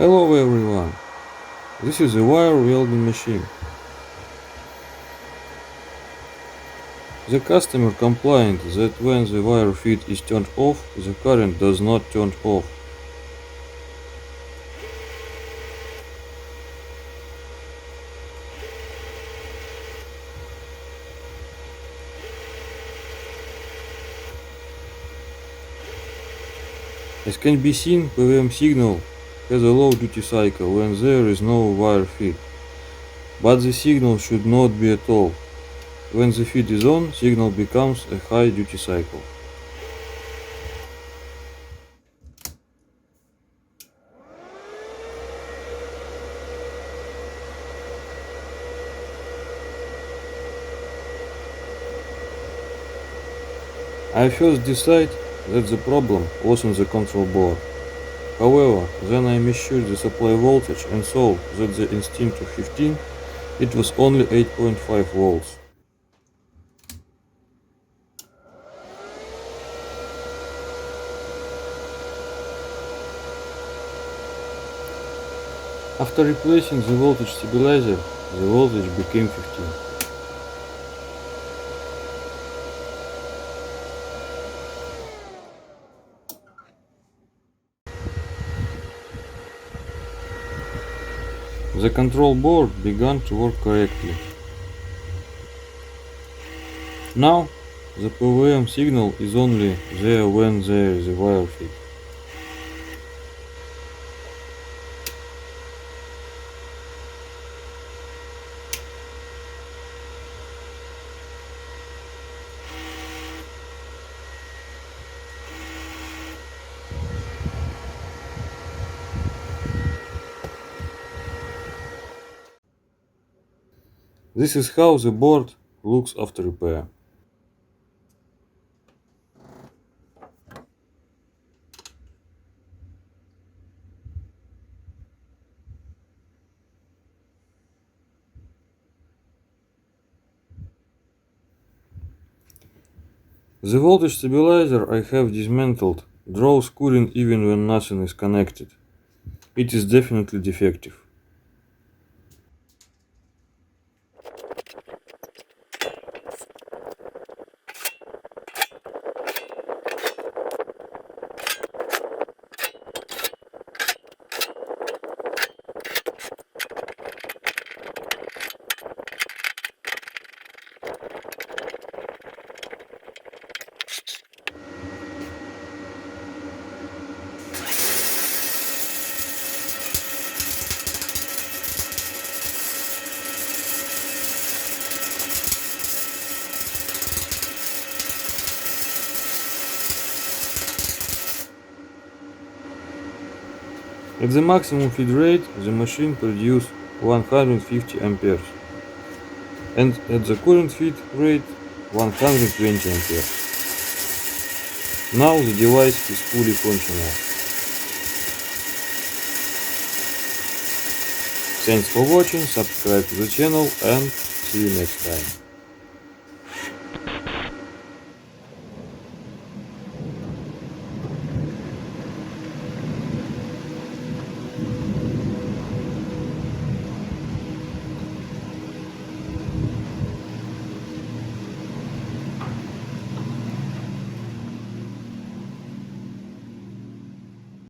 Hello everyone, this is a wire welding machine. The customer complained that when the wire feed is turned off, the current does not turn off. As can be seen, PWM signal has a low duty cycle when there is no wire feed. But the signal should not be at all. When the feed is on, signal becomes a high duty cycle. I first decided that the problem was in the control board. However, then I measured the supply voltage and saw that the instead of 15, it was only 8.5 volts. After replacing the voltage stabilizer, the voltage became 15. The control board began to work correctly. Now, the PWM signal is only there when there is a wire feed. This is how the board looks after repair. The voltage stabilizer I have dismantled draws current even when nothing is connected. It is definitely defective. At the maximum feed rate, the machine produces 150 amperes, and at the current feed rate, 120 amperes. Now the device is fully functional. Thanks for watching, subscribe to the channel and see you next time.